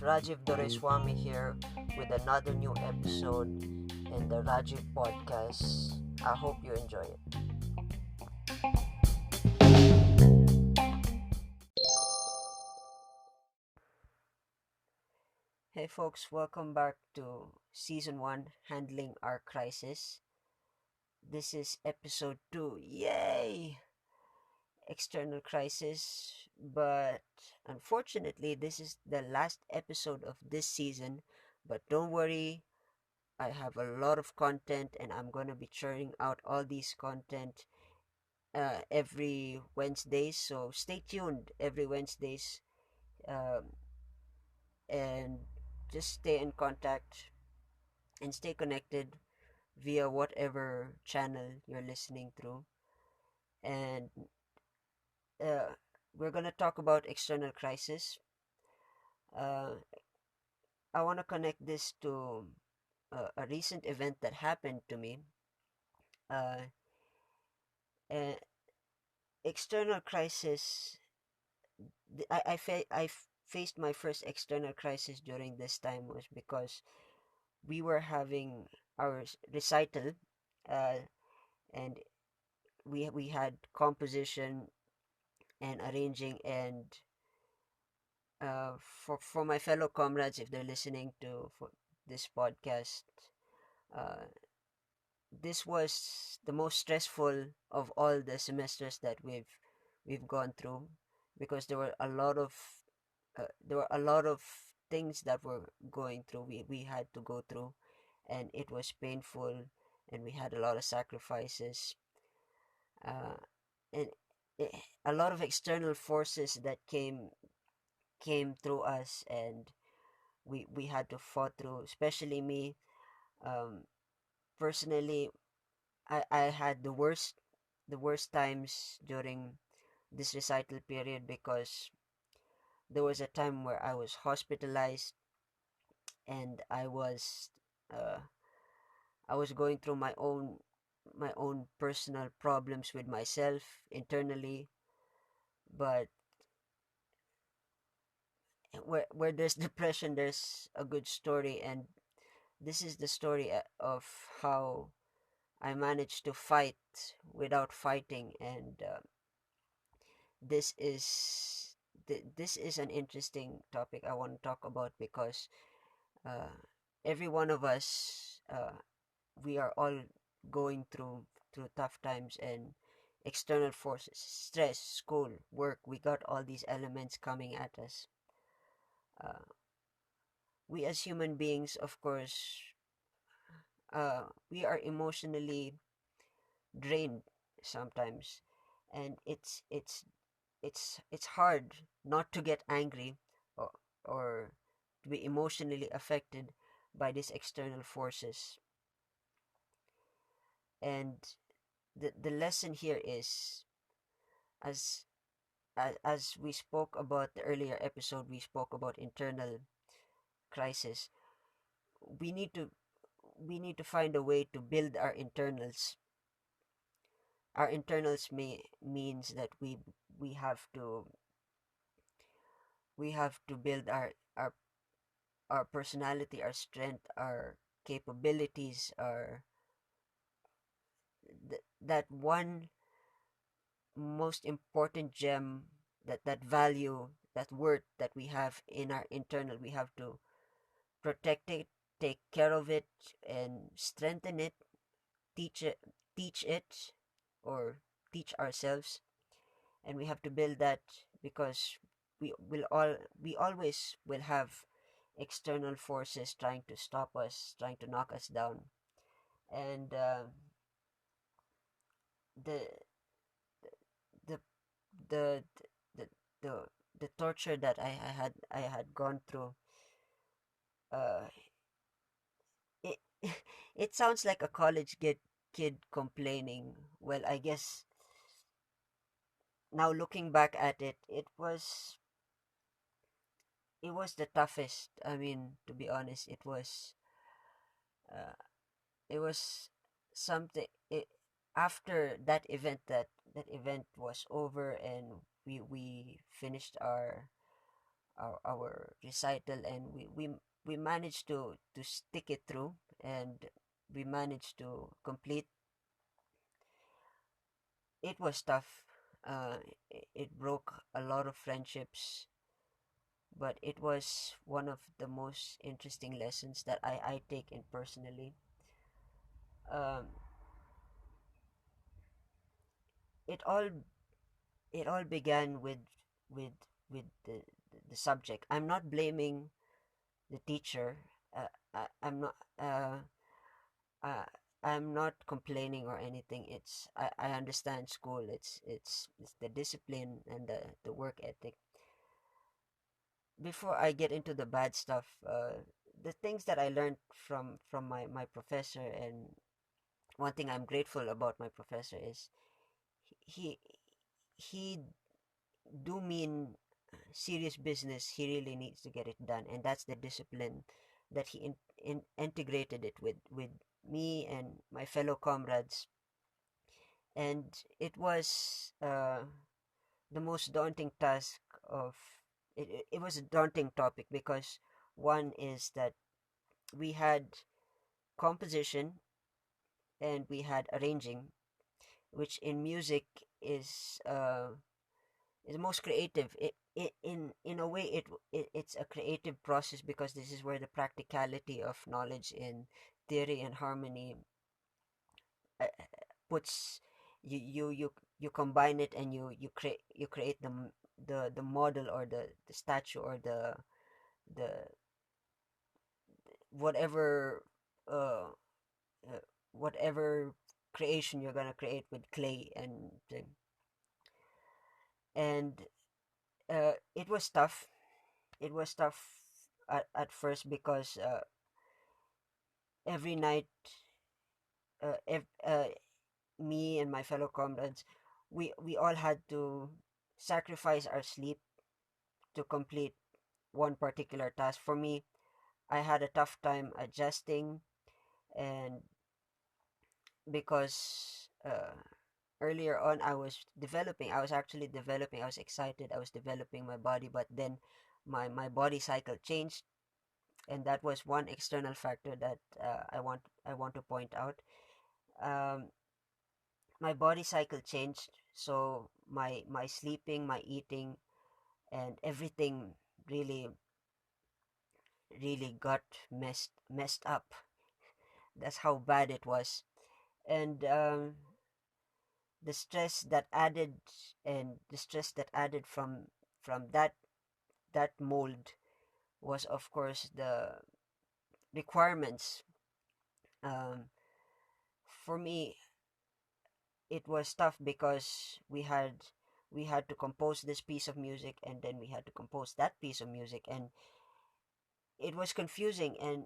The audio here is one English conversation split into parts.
Rajiv Doreswamy here with another new episode in the Rajiv podcast. I hope you enjoy it. Hey folks, welcome back to season 1 Handling Our Crisis. This is episode 2. Yay! External crisis, but unfortunately, this is the last episode of this season. But don't worry, I have a lot of content and I'm going to be churning out all these content every Wednesdays. So stay tuned every Wednesdays um, and just stay in contact and stay connected via whatever channel you're listening through. And uh, we're going to talk about external crisis. Uh, I want to connect this to a recent event that happened to me. Uh, uh, External crisis. I faced my first external crisis during this time was because we were having our recital, uh, and we had composition and arranging and for my fellow comrades, if they're listening to for this podcast, uh, this was the most stressful of all the semesters that we've gone through, because there were a lot of things that were going through we had to go through, and it was painful, and we had a lot of sacrifices, uh, and a lot of external forces that came through us, and we had to fought through, especially me. Um, personally, I had the worst times during this recital period, because there was a time where I was hospitalized, and uh, I was going through my own personal problems with myself internally. But where there's depression, there's a good story, and this is the story of how I managed to fight without fighting. And this is this is an interesting topic I want to talk about, because uh, every one of us, we are all going through tough times and external forces, stress, school, work. We got all these elements coming at us. uh, we as human beings, of course, we are emotionally drained sometimes, and it's hard not to get angry, or, or to be emotionally affected by these external forces. And the lesson here is, as as we spoke about the earlier episode, we spoke about internal crisis. we need to we need to find a way to build our internals. Our internals means that we have to we have to build our personality, our strength, our capabilities, that one most important gem, that value, that worth that we have in our internal. We have to protect it, take care of it, and strengthen it, teach it, teach it, or teach ourselves. And we have to build that, because we always will have external forces trying to stop us, trying to knock us down. And the the the the the the torture that I had gone through, uh it it sounds like a college kid complaining. Well, I guess now looking back at it, it was the toughest. I mean, to be honest, uh, it was something. After that event was over, and we finished our recital, and we managed to stick it through, and we managed to complete. It was tough. It broke a lot of friendships, but it was one of the most interesting lessons that I take in personally. Um, it all it all began with with the subject. I'm not blaming the teacher. I'm not. Uh, I'm not complaining or anything. I understand school. It's the discipline and the work ethic. Before I get into the bad stuff, the things that I learned from my professor, and one thing I'm grateful about my professor is he he do mean serious business. He really needs to get it done, and that's the discipline that he integrated it with me and my fellow comrades. And it was the most daunting task of it was a daunting topic because one is that we had composition and we had arranging, which in music is is most creative. In a way, it's a creative process because this is where the practicality of knowledge in theory and harmony uh, puts you combine it, and you create the model, or the statue, or the whatever uh, uh whatever creation you're gonna create with clay and thing. And it was tough. It was tough at first because every night, me and my fellow comrades, we all had to sacrifice our sleep to complete one particular task. For me, I had a tough time adjusting, and because earlier on I was actually developing, I was excited, I was developing my body, but then my body cycle changed, and that was one external factor that I want to point out. Um, my body cycle changed, so my sleeping, my eating, and everything really really got messed up. That's how bad it was. And the stress that added the stress that added from that mold was, of course, the requirements. um, for me, it was tough because we had to compose this piece of music, and then we had to compose that piece of music, and it was confusing, and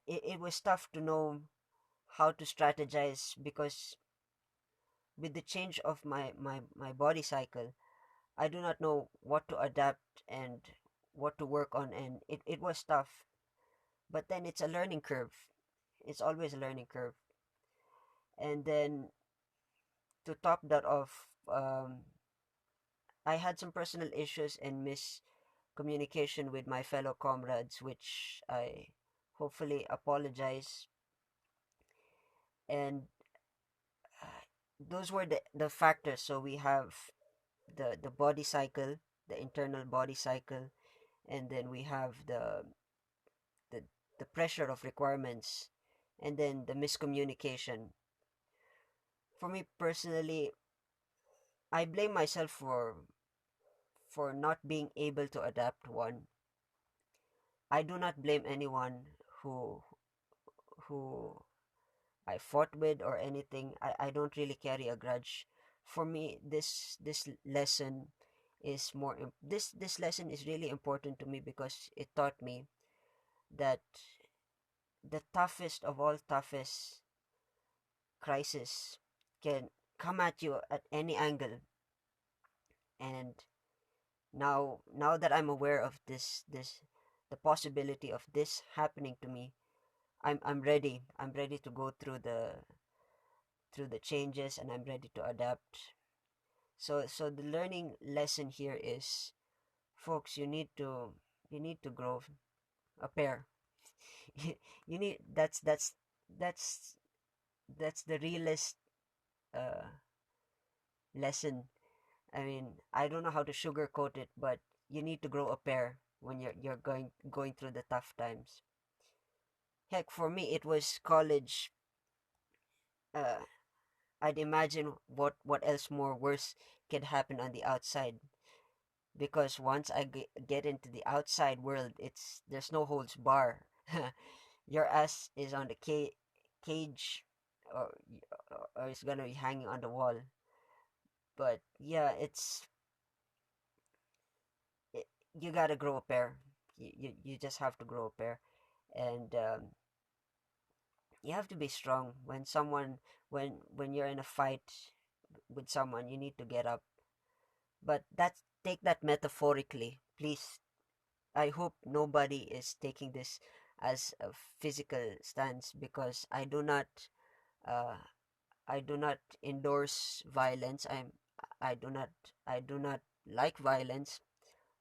it was tough to know how to strategize because with the change of my body cycle, I do not know what to adapt and what to work on, and it was tough. But then it's a learning curve. It's always a learning curve. And then to top that off, I had some personal issues and miscommunication with my fellow comrades, which I hopefully apologize. And those were the factors. So we have the body cycle, the internal body cycle, and then we have the the pressure of requirements, and then the miscommunication. For me personally, I blame myself for not being able to adapt. One, I do not blame anyone who who I fought with or anything. I don't really carry a grudge. For me, this lesson is this lesson is really important to me because it taught me that the toughest of all toughest crisis can come at you at any angle. And now that I'm aware of this the possibility of this happening to me, I'm ready. I'm ready to go through the changes, and I'm ready to adapt. So the learning lesson here is folks, you need to grow a pair. You need that's that's the realest uh lesson. I mean, I don't know how to sugarcoat it, but you need to grow a pair when you're going through the tough times. Heck, for me, it was college. Uh, I'd imagine what else more worse can happen on the outside, because once I get into the outside world, it's there's no holds bar. Your ass is on the cage, or or it's gonna be hanging on the wall. But yeah, it, you gotta grow a pair. You just have to grow a pair, and you have to be strong when when you're in a fight with someone. You need to get up, but that's take that metaphorically, please. I hope nobody is taking this as a physical stance, because uh I do not endorse violence. I do not I do not like violence,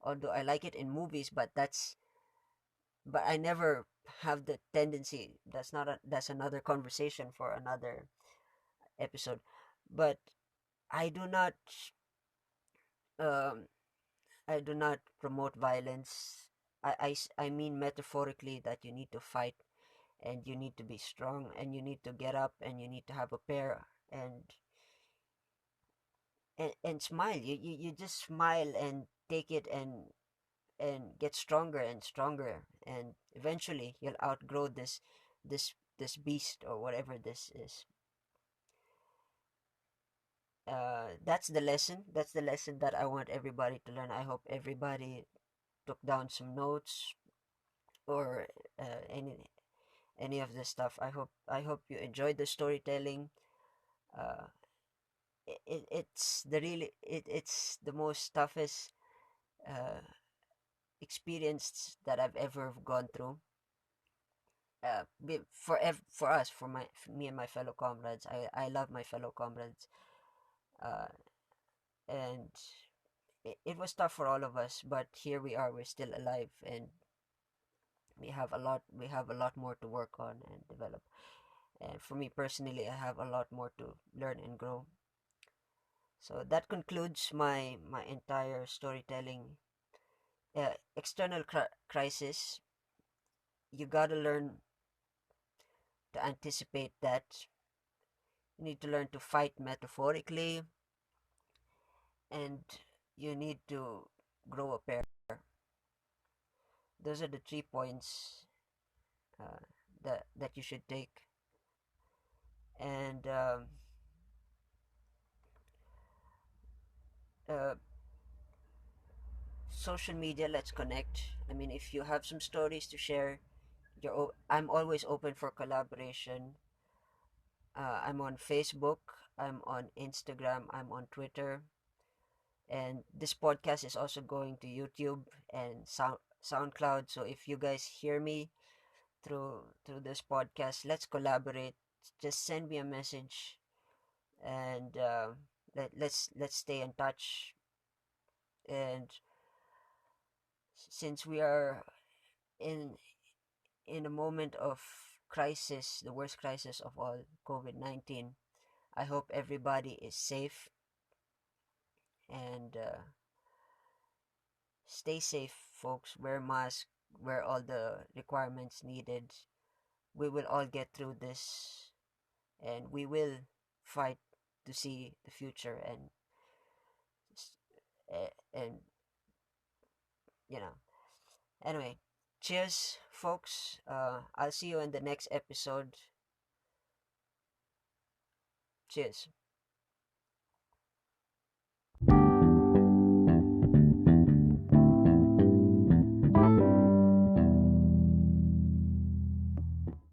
although I like it in movies, but I never have the tendency. That's another conversation for another episode. But I do not um I do not promote violence. I mean metaphorically that you need to fight, and you need to be strong, and you need to get up, and you need to have a pair, and smile. You just smile and take it, and get stronger and stronger, and eventually you'll outgrow this beast, or whatever this is. That's the lesson that I want everybody to learn. I hope everybody took down some notes, or uh, any any of this stuff. I hope you enjoyed the storytelling. uh it's the most toughest uh experience that I've ever gone through. For us, for me and my fellow comrades. I love my fellow comrades. uh and it was tough for all of us, but here we are. We're still alive, and we have a lot more to work on and develop. And for me personally, I have a lot more to learn and grow. So that concludes my entire storytelling. External crisis, you gotta learn to anticipate that. You need to learn to fight metaphorically, and you need to grow a pair. Those are the 3 points uh, that you should take. And uh, social media, let's connect. I mean, if you have some stories to share, I'm always open for collaboration. I'm on Facebook, I'm on Instagram, I'm on Twitter, and this podcast is also going to YouTube and SoundCloud. So if you guys hear me through this podcast, let's collaborate. Just send me a message, and let's stay in touch. And since we are in in a moment of crisis, the worst crisis of all, COVID-19, I hope everybody is safe, and stay safe, folks. Wear mask, wear all the requirements needed. We will all get through this, and we will fight to see the future, and you know. Anyway, cheers, folks. I'll see you in the next episode. Cheers.